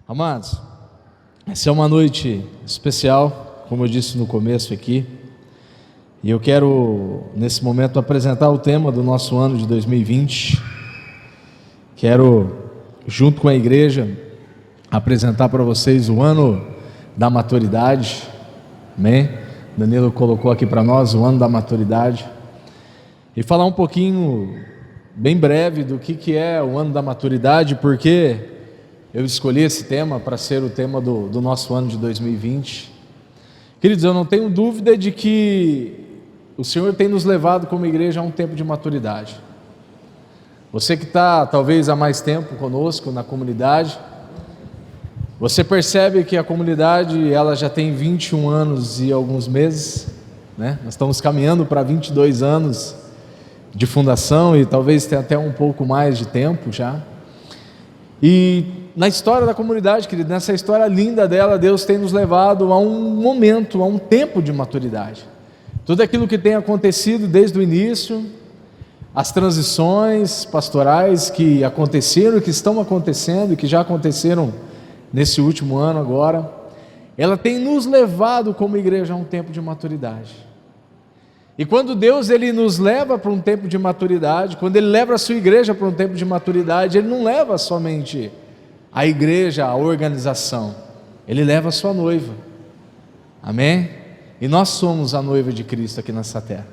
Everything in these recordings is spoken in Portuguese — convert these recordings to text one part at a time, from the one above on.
Amados, essa é uma noite especial, como eu disse no começo aqui, e eu quero nesse momento apresentar o tema do nosso ano de 2020. Quero, junto com a igreja, apresentar para vocês o ano da maturidade, amém? Danilo colocou aqui para nós o ano da maturidade, e falar um pouquinho, bem breve, do que é o ano da maturidade, porque eu escolhi esse tema para ser o tema do nosso ano de 2020. Queridos, eu não tenho dúvida de que o Senhor tem nos levado como igreja a um tempo de maturidade. Você que está talvez há mais tempo conosco na comunidade, você percebe que a comunidade ela já tem 21 anos e alguns meses, né? Nós estamos caminhando para 22 anos de fundação e talvez tenha até um pouco mais de tempo já. E na história da comunidade, querido, nessa história linda dela, Deus tem nos levado a um momento, a um tempo de maturidade. Tudo aquilo que tem acontecido desde o início, as transições pastorais que aconteceram, que estão acontecendo e que já aconteceram nesse último ano agora, ela tem nos levado como igreja a um tempo de maturidade. E quando Deus ele nos leva para um tempo de maturidade, quando Ele leva a sua igreja para um tempo de maturidade, Ele não leva somente a igreja, a organização, Ele leva a sua noiva, amém? E nós somos a noiva de Cristo aqui nessa terra.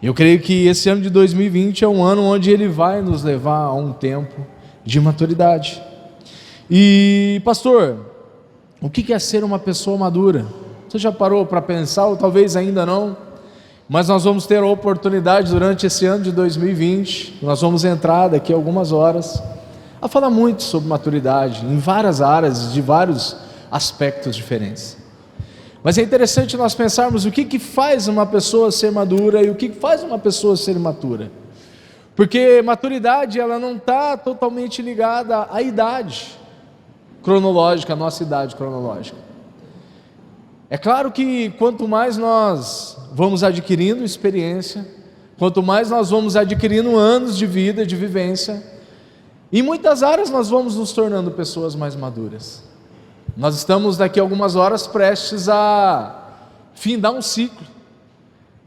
Eu creio que esse ano de 2020 é um ano onde Ele vai nos levar a um tempo de maturidade. E pastor, o que é ser uma pessoa madura? Você já parou para pensar, ou talvez ainda não? Mas nós vamos ter a oportunidade durante esse ano de 2020, nós vamos entrar daqui a algumas horas, a falar muito sobre maturidade, em várias áreas, de vários aspectos diferentes. Mas é interessante nós pensarmos o que faz uma pessoa ser madura e o que faz uma pessoa ser imatura. Porque maturidade ela não está totalmente ligada à idade cronológica, à nossa idade cronológica. É claro que quanto mais nós vamos adquirindo experiência, quanto mais nós vamos adquirindo anos de vida, de vivência, em muitas áreas nós vamos nos tornando pessoas mais maduras. Nós estamos daqui a algumas horas prestes a findar um ciclo,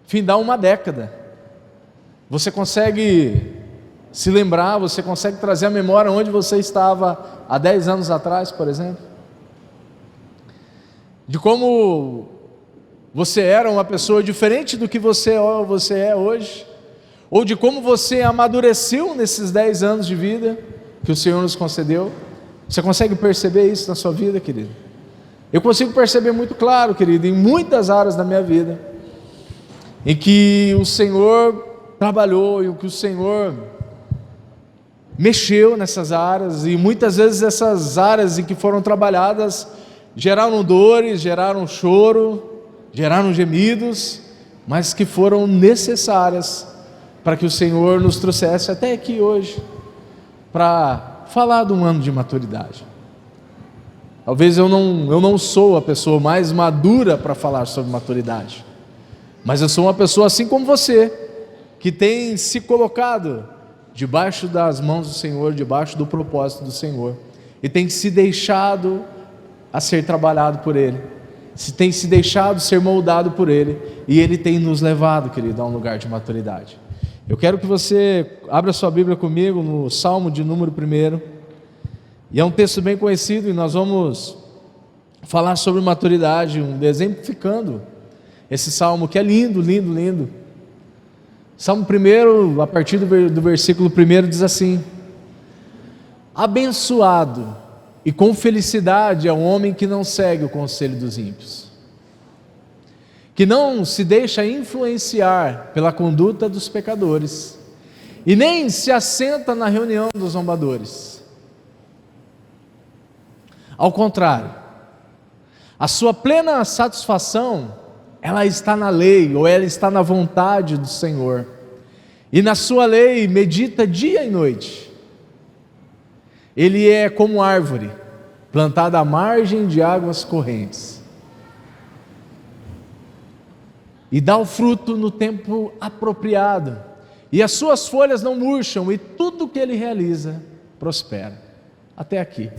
findar uma década. Você consegue se lembrar, você consegue trazer à memória onde você estava há 10 anos atrás, por exemplo? De como você era uma pessoa diferente do que você é hoje, ou de como você amadureceu nesses 10 anos de vida que o Senhor nos concedeu. Você consegue perceber isso na sua vida, querido? Eu consigo perceber muito claro, querido, em muitas áreas da minha vida, em que o Senhor trabalhou e o que o Senhor mexeu nessas áreas, e muitas vezes essas áreas em que foram trabalhadas geraram dores, geraram choro, geraram gemidos, mas que foram necessárias para que o Senhor nos trouxesse até aqui hoje, para falar de um ano de maturidade. Talvez eu não sou a pessoa mais madura para falar sobre maturidade, mas eu sou uma pessoa assim como você, que tem se colocado debaixo das mãos do Senhor, debaixo do propósito do Senhor, e tem se deixado a ser trabalhado por Ele, tem se deixado ser moldado por Ele, e Ele tem nos levado, querido, a um lugar de maturidade. Eu quero que você abra sua Bíblia comigo no Salmo de número 1, e é um texto bem conhecido, e nós vamos falar sobre maturidade, exemplificando esse Salmo que é lindo, lindo, lindo. Salmo 1, a partir do versículo 1 diz assim: abençoado e com felicidade é o homem que não segue o conselho dos ímpios, que não se deixa influenciar pela conduta dos pecadores, e nem se assenta na reunião dos zombadores. Ao contrário, a sua plena satisfação, ela está na lei, ou ela está na vontade do Senhor, e na sua lei medita dia e noite. Ele é como árvore plantada à margem de águas correntes, e dá o fruto no tempo apropriado, e as suas folhas não murcham, e tudo que ele realiza prospera. Até aqui.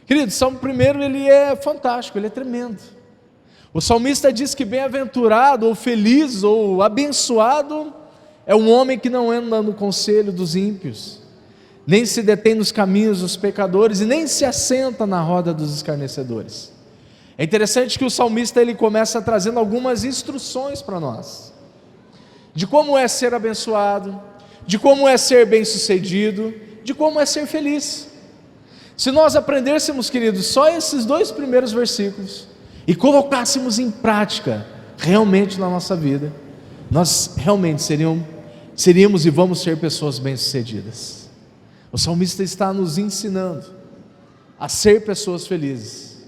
Querido, o Salmo primeiro ele é fantástico, ele é tremendo. O salmista diz que bem-aventurado, ou feliz, ou abençoado é um homem que não anda no conselho dos ímpios, nem se detém nos caminhos dos pecadores, e nem se assenta na roda dos escarnecedores. É interessante que o salmista ele começa trazendo algumas instruções para nós, de como é ser abençoado, de como é ser bem-sucedido, de como é ser feliz. Se nós aprendêssemos, queridos, só esses 2 primeiros versículos, e colocássemos em prática, realmente na nossa vida, nós realmente seríamos e vamos ser pessoas bem-sucedidas. O salmista está nos ensinando a ser pessoas felizes.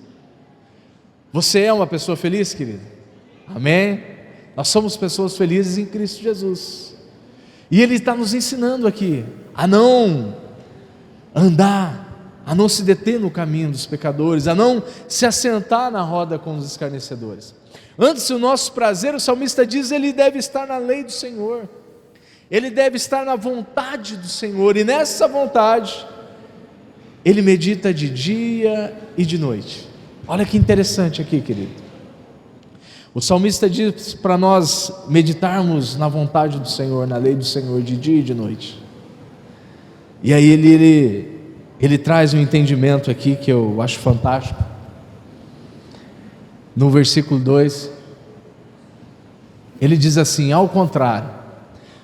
Você é uma pessoa feliz, querido? Amém? Nós somos pessoas felizes em Cristo Jesus. E Ele está nos ensinando aqui a não andar, a não se deter no caminho dos pecadores, a não se assentar na roda com os escarnecedores. Antes, o nosso prazer, o salmista diz, ele deve estar na lei do Senhor, ele deve estar na vontade do Senhor, e nessa vontade, ele medita de dia e de noite. Olha que interessante aqui, querido. O salmista diz para nós meditarmos na vontade do Senhor, na lei do Senhor, de dia e de noite. E aí ele traz um entendimento aqui que eu acho fantástico. No versículo 2, ele diz assim: ao contrário,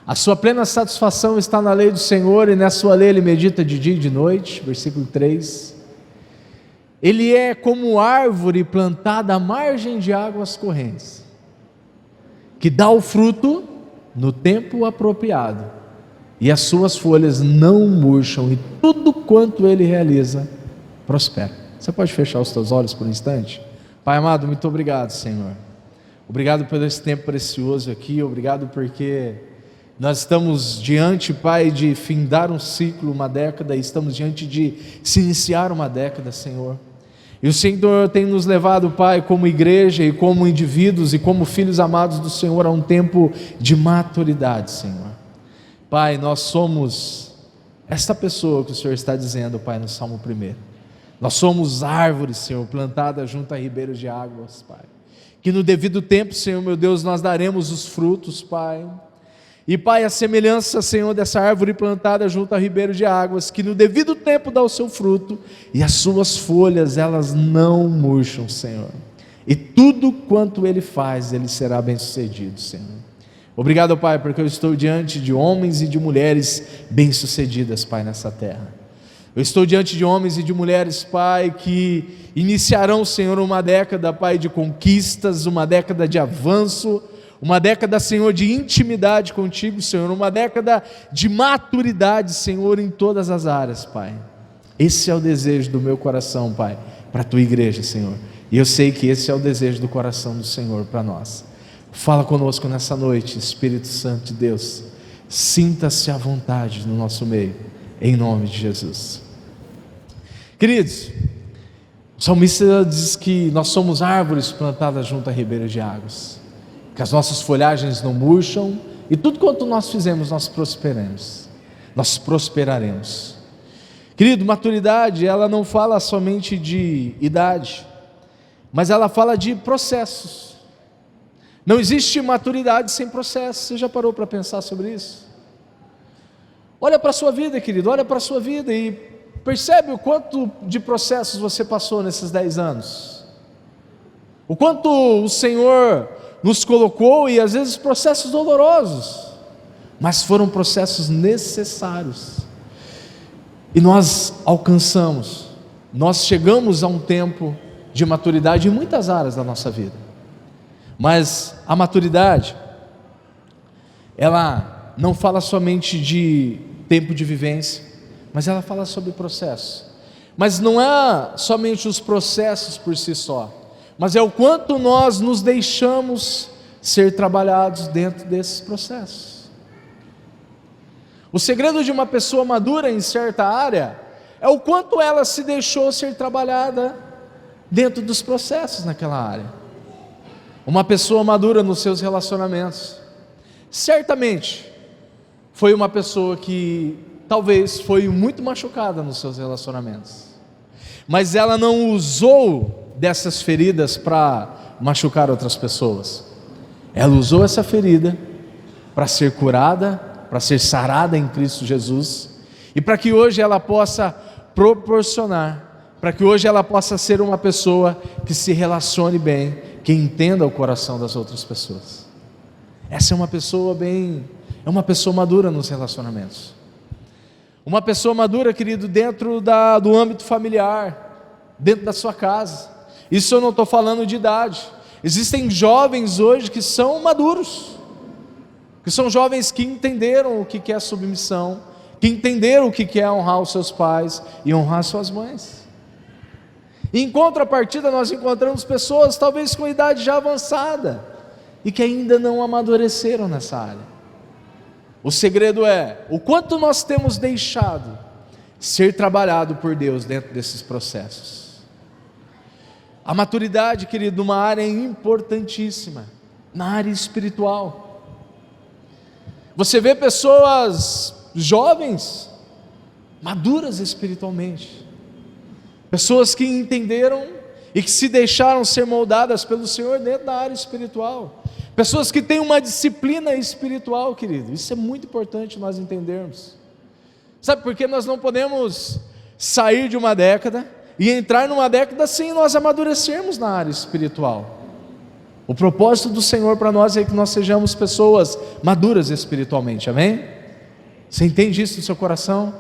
a sua plena satisfação está na lei do Senhor, e na sua lei ele medita de dia e de noite. Versículo 3, ele é como árvore plantada à margem de águas correntes, que dá o fruto no tempo apropriado, e as suas folhas não murcham, e tudo quanto ele realiza prospera. Você pode fechar os teus olhos por um instante? Pai amado, muito obrigado, Senhor. Obrigado por esse tempo precioso aqui, obrigado porque nós estamos diante, Pai, de findar um ciclo, uma década, e estamos diante de se iniciar uma década, Senhor. E o Senhor tem nos levado, Pai, como igreja e como indivíduos e como filhos amados do Senhor, a um tempo de maturidade, Senhor. Pai, nós somos esta pessoa que o Senhor está dizendo, Pai, no Salmo 1. Nós somos árvores, Senhor, plantadas junto a ribeiros de águas, Pai. Que no devido tempo, Senhor, meu Deus, nós daremos os frutos, Pai. E Pai, a semelhança, Senhor, dessa árvore plantada junto a ribeiro de águas, que no devido tempo dá o seu fruto, e as suas folhas, elas não murcham, Senhor. E tudo quanto Ele faz, Ele será bem sucedido, Senhor. Obrigado, Pai, porque eu estou diante de homens e de mulheres bem-sucedidas, Pai, nessa terra. Eu estou diante de homens e de mulheres, Pai, que iniciarão, Senhor, uma década, Pai, de conquistas, uma década de avanço, uma década, Senhor, de intimidade contigo, Senhor, uma década de maturidade, Senhor, em todas as áreas, Pai. Esse é o desejo do meu coração, Pai, para a tua igreja, Senhor. E eu sei que esse é o desejo do coração do Senhor para nós. Fala conosco nessa noite, Espírito Santo de Deus. Sinta-se à vontade no nosso meio, em nome de Jesus. Queridos, o salmista diz que nós somos árvores plantadas junto a ribeiros de águas, que as nossas folhagens não murcham, e tudo quanto nós fizemos, nós prosperaremos. Querido, maturidade, ela não fala somente de idade, mas ela fala de processos. Não existe maturidade sem processo. Você já parou para pensar sobre isso? Olha para a sua vida, querido, olha para a sua vida e percebe o quanto de processos você passou nesses 10 anos, o quanto o Senhor nos colocou, e às vezes processos dolorosos, mas foram processos necessários, e nós alcançamos, nós chegamos a um tempo de maturidade em muitas áreas da nossa vida. Mas a maturidade, ela não fala somente de tempo de vivência, mas ela fala sobre processo. Mas não é somente os processos por si só, mas é o quanto nós nos deixamos ser trabalhados dentro desses processos. O segredo de uma pessoa madura em certa área é o quanto ela se deixou ser trabalhada dentro dos processos naquela área. Uma pessoa madura nos seus relacionamentos, certamente foi uma pessoa que talvez foi muito machucada nos seus relacionamentos. mas ela não usou dessas feridas para machucar outras pessoas. Ela usou essa ferida para ser curada, para ser sarada em Cristo Jesus, e para que hoje ela possa proporcionar, para que hoje ela possa ser uma pessoa que se relacione bem, que entenda o coração das outras pessoas. Essa é uma pessoa uma pessoa madura nos relacionamentos. Uma pessoa madura, querido, dentro do âmbito familiar, dentro da sua casa. Isso eu não estou falando de idade. Existem jovens hoje que são maduros, que são jovens que entenderam o que é submissão, que entenderam o que é honrar os seus pais e honrar suas mães. E em contrapartida nós encontramos pessoas talvez com idade já avançada e que ainda não amadureceram nessa área. O segredo é o quanto nós temos deixado ser trabalhado por Deus dentro desses processos. A maturidade, querido, uma área importantíssima na área espiritual. Você vê pessoas jovens, maduras espiritualmente, pessoas que entenderam e que se deixaram ser moldadas pelo Senhor dentro da área espiritual, pessoas que têm uma disciplina espiritual, querido. Isso é muito importante nós entendermos. Sabe por que nós não podemos sair de uma década e entrar numa década sem nós amadurecermos na área espiritual? O propósito do Senhor para nós é que nós sejamos pessoas maduras espiritualmente, amém? Você entende isso no seu coração?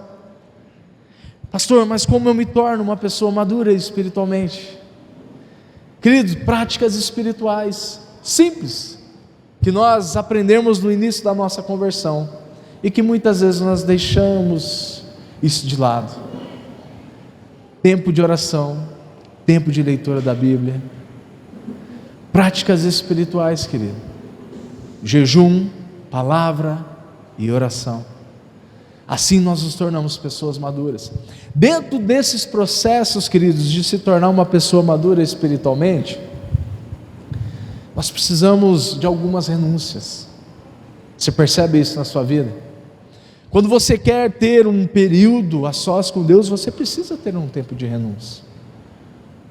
Pastor, mas como eu me torno uma pessoa madura espiritualmente? Queridos, práticas espirituais simples, que nós aprendemos no início da nossa conversão, e que muitas vezes nós deixamos isso de lado. Tempo de oração, tempo de leitura da Bíblia, práticas espirituais, querido, jejum, palavra e oração. Assim nós nos tornamos pessoas maduras. Dentro desses processos, queridos, de se tornar uma pessoa madura espiritualmente, nós precisamos de algumas renúncias. Você percebe isso na sua vida? Quando você quer ter um período a sós com Deus, você precisa ter um tempo de renúncia.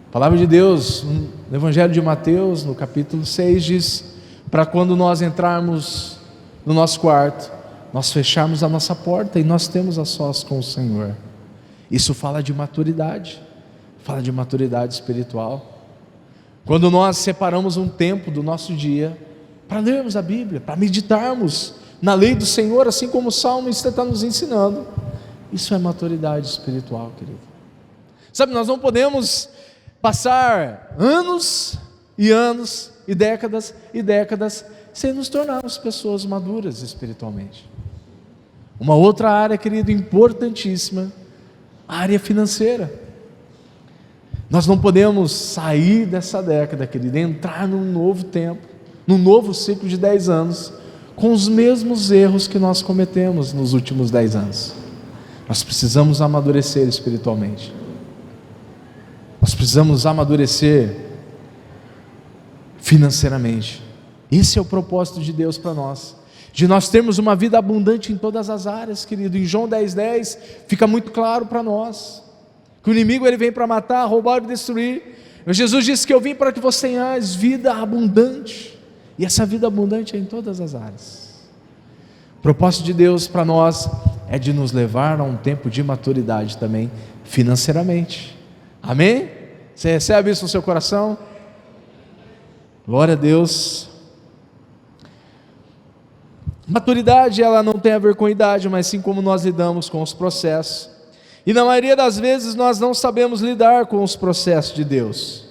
A palavra de Deus, no Evangelho de Mateus, no capítulo 6, diz, para quando nós entrarmos no nosso quarto, nós fecharmos a nossa porta e nós temos a sós com o Senhor. Isso fala de maturidade espiritual. Quando nós separamos um tempo do nosso dia para lermos a Bíblia, para meditarmos na lei do Senhor, assim como o salmista está nos ensinando, isso é maturidade espiritual, querido. Sabe, nós não podemos passar anos e anos e décadas sem nos tornarmos pessoas maduras espiritualmente. Uma outra área, querido, importantíssima, a área financeira. Nós não podemos sair dessa década, querido, entrar num novo tempo, num novo ciclo de 10 anos, com os mesmos erros que nós cometemos nos últimos 10 anos. Nós precisamos amadurecer espiritualmente. Nós precisamos amadurecer financeiramente. Esse é o propósito de Deus para nós, de nós termos uma vida abundante em todas as áreas, querido. Em João 10:10 fica muito claro para nós que o inimigo ele vem para matar, roubar e destruir. Jesus disse que eu vim para que você tenha vida abundante, e essa vida abundante é em todas as áreas. O propósito de Deus para nós é de nos levar a um tempo de maturidade também financeiramente, amém? Você recebe isso no seu coração? Glória a Deus. Maturidade, ela não tem a ver com idade, mas sim como nós lidamos com os processos. E na maioria das vezes nós não sabemos lidar com os processos de Deus,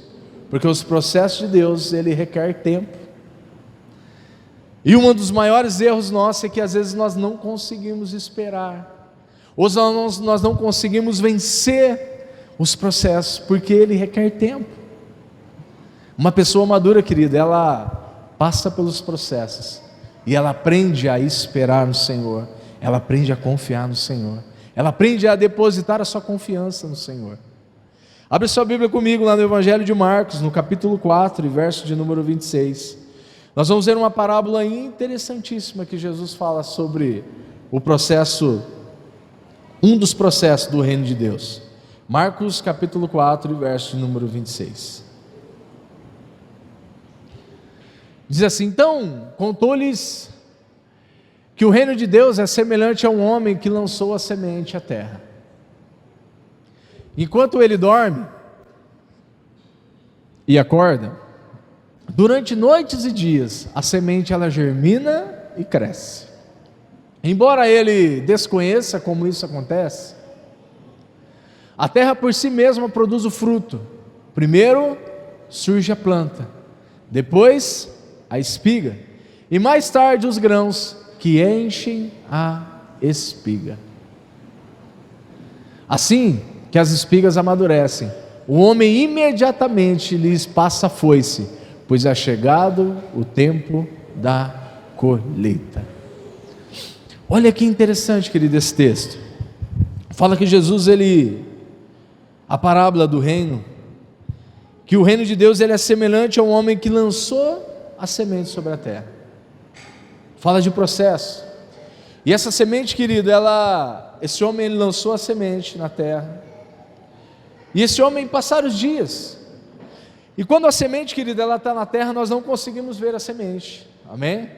porque os processos de Deus, ele requer tempo. E um dos maiores erros nossos é que às vezes nós não conseguimos esperar, ou nós não conseguimos vencer os processos, porque ele requer tempo. Uma pessoa madura, querida, ela passa pelos processos, e ela aprende a esperar no Senhor, ela aprende a confiar no Senhor, ela aprende a depositar a sua confiança no Senhor. Abre sua Bíblia comigo lá no Evangelho de Marcos, no capítulo 4, verso de número 26. Nós vamos ver uma parábola interessantíssima que Jesus fala sobre o processo, um dos processos do reino de Deus. Marcos capítulo 4, verso número 26. Diz assim: então contou-lhes que o reino de Deus é semelhante a um homem que lançou a semente à terra. Enquanto ele dorme e acorda, durante noites e dias, a semente ela germina e cresce. Embora ele desconheça como isso acontece, a terra por si mesma produz o fruto. Primeiro surge a planta, depois a espiga, e mais tarde os grãos que enchem a espiga. Assim que as espigas amadurecem, o homem imediatamente lhes passa a foice, pois é chegado o tempo da colheita. Olha que interessante, querido, esse texto. Fala que Jesus, a parábola do reino, que o reino de Deus ele é semelhante a um homem que lançou a semente sobre a terra. Fala de processo. E essa semente, querido, esse homem ele lançou a semente na terra. E esse homem passaram os dias. E quando a semente, querido, ela está na terra, nós não conseguimos ver a semente. Amém?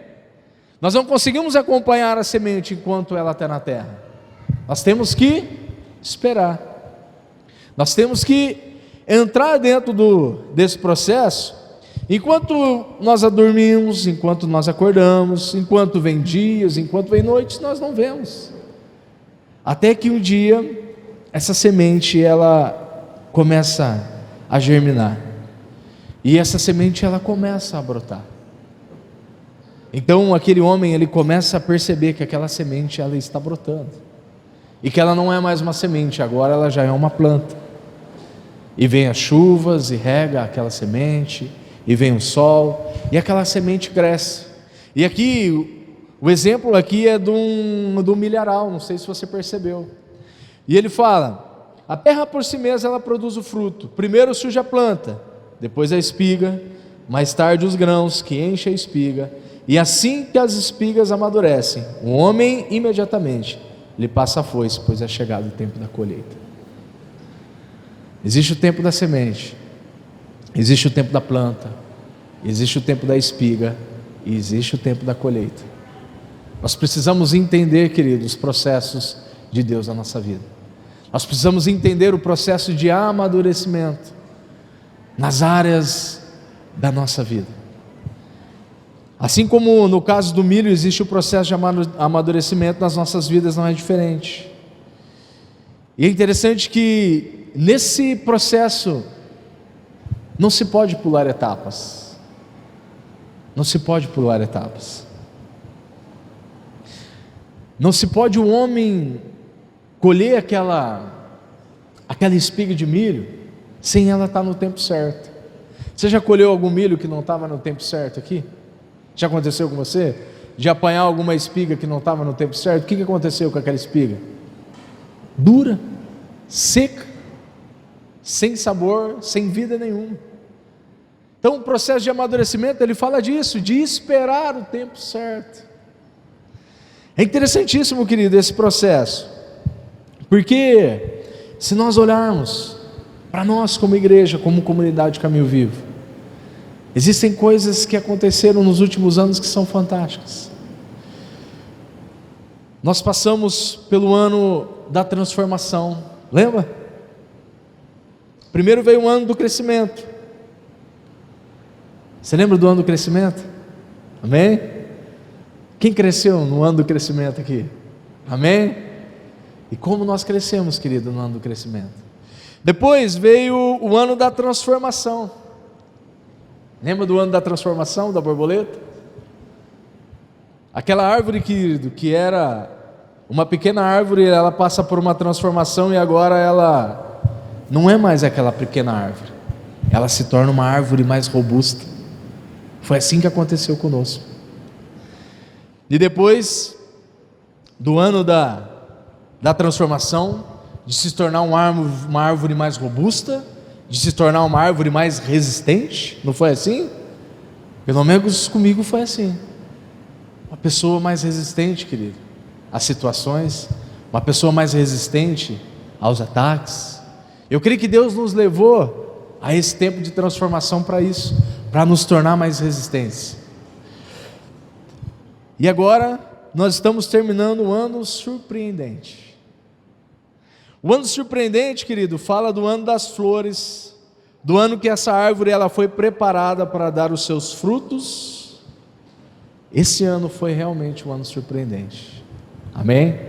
Nós não conseguimos acompanhar a semente enquanto ela está na terra. Nós temos que esperar. Nós temos que entrar dentro desse processo. Enquanto nós dormimos, enquanto nós acordamos, enquanto vem dias, enquanto vem noites, nós não vemos. Até que um dia, essa semente, ela começa a germinar. E essa semente, ela começa a brotar. Então, aquele homem, ele começa a perceber que aquela semente, ela está brotando. E que ela não é mais uma semente, agora ela já é uma planta. E vem as chuvas e rega aquela semente, e vem o sol, e aquela semente cresce. E aqui, o exemplo aqui é do milharal, não sei se você percebeu. E ele fala: a terra por si mesma ela produz o fruto. Primeiro surge a planta, depois a espiga, mais tarde os grãos que enchem a espiga. E assim que as espigas amadurecem, o homem imediatamente lhe passa a foice, pois é chegado o tempo da colheita. Existe o tempo da semente, existe o tempo da planta, existe o tempo da espiga e existe o tempo da colheita. Nós precisamos entender, queridos, os processos de Deus na nossa vida. Nós precisamos entender o processo de amadurecimento nas áreas da nossa vida. Assim como no caso do milho existe o processo de amadurecimento, nas nossas vidas não é diferente. E é interessante que nesse processo não se pode pular etapas. Não se pode pular etapas. Não se pode o homem colher aquela espiga de milho sem ela estar no tempo certo. Você já colheu algum milho que não estava no tempo certo aqui? Já aconteceu com você? De apanhar alguma espiga que não estava no tempo certo? O que aconteceu com aquela espiga? Dura, seca, sem sabor, sem vida nenhuma. Então o processo de amadurecimento, ele fala disso, de esperar o tempo certo. É interessantíssimo, querido, esse processo, porque se nós olharmos para nós como igreja, como comunidade Caminho Vivo, existem coisas que aconteceram nos últimos anos que são fantásticas. Nós passamos pelo ano da transformação, lembra? Primeiro veio o ano do crescimento. Você lembra do ano do crescimento? Amém? Quem cresceu no ano do crescimento aqui? Amém? E como nós crescemos, querido, no ano do crescimento. Depois veio o ano da transformação. Lembra do ano da transformação da borboleta? Aquela árvore, querido, que era uma pequena árvore, ela passa por uma transformação e agora ela não é mais aquela pequena árvore. Ela se torna uma árvore mais robusta. Foi assim que aconteceu conosco. E depois do ano da transformação, de se tornar uma árvore mais robusta, de se tornar uma árvore mais resistente, não foi assim? Pelo menos comigo foi assim. Uma pessoa mais resistente, querido, às situações, uma pessoa mais resistente aos ataques. Eu creio que Deus nos levou a esse tempo de transformação para isso, para nos tornar mais resistentes. E agora nós estamos terminando o ano surpreendente. O ano surpreendente, querido, fala do ano das flores, do ano que essa árvore ela foi preparada para dar os seus frutos. Esse ano foi realmente um ano surpreendente. Amém?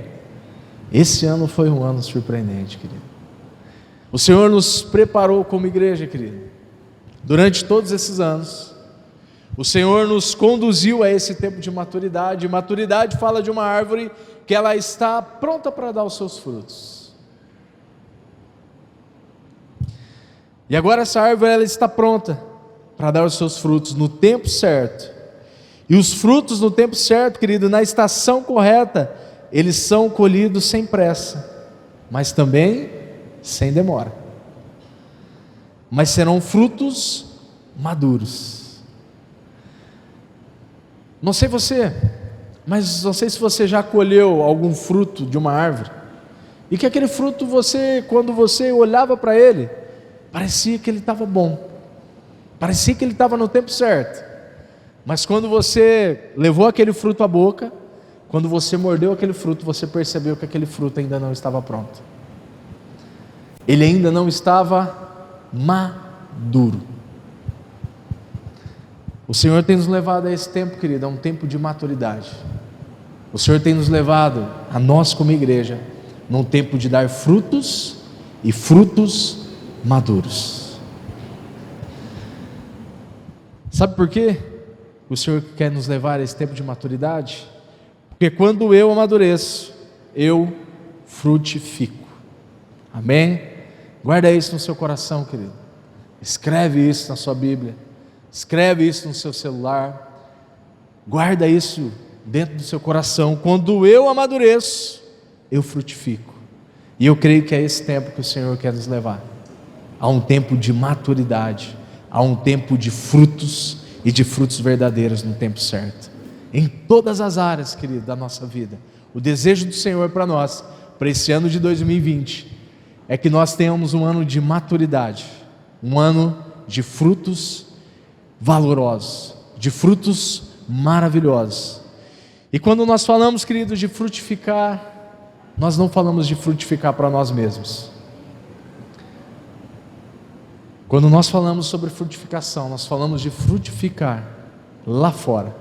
Esse ano foi um ano surpreendente, querido. O Senhor nos preparou como igreja, querido. Durante todos esses anos, o Senhor nos conduziu a esse tempo de maturidade. Maturidade fala de uma árvore que ela está pronta para dar os seus frutos. E agora essa árvore ela está pronta para dar os seus frutos no tempo certo. E os frutos no tempo certo, querido, na estação correta, eles são colhidos sem pressa, mas também sem demora. Mas serão frutos maduros. Não sei você, mas não sei se você já colheu algum fruto de uma árvore, e que aquele fruto quando você olhava para ele, parecia que ele estava bom, parecia que ele estava no tempo certo, mas quando você levou aquele fruto à boca, quando você mordeu aquele fruto, você percebeu que aquele fruto ainda não estava pronto, ele ainda não estava maduro. O Senhor tem nos levado a esse tempo, querido, a um tempo de maturidade. O Senhor tem nos levado, a nós como igreja, num tempo de dar frutos e frutos maduros. Sabe por quê? O Senhor quer nos levar a esse tempo de maturidade? Porque quando eu amadureço, eu frutifico. Amém? Guarda isso no seu coração, querido. Escreve isso na sua Bíblia. Escreve isso no seu celular. Guarda isso dentro do seu coração. Quando eu amadureço, eu frutifico. E eu creio que é esse tempo que o Senhor quer nos levar. A um tempo de maturidade, a um tempo de frutos e de frutos verdadeiros no tempo certo. Em todas as áreas, querido, da nossa vida. O desejo do Senhor para nós, para esse ano de 2020, é que nós tenhamos um ano de maturidade, um ano de frutos valorosos, de frutos maravilhosos. E quando nós falamos, queridos, de frutificar, nós não falamos de frutificar para nós mesmos. Quando nós falamos sobre frutificação, nós falamos de frutificar lá fora,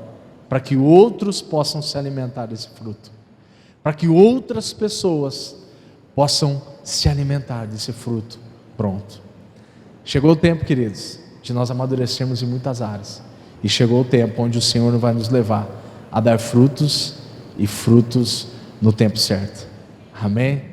para que outros possam se alimentar desse fruto, para que outras pessoas possam se alimentar desse fruto pronto. Chegou o tempo, queridos, de nós amadurecermos em muitas áreas, e chegou o tempo onde o Senhor vai nos levar a dar frutos e frutos no tempo certo. Amém?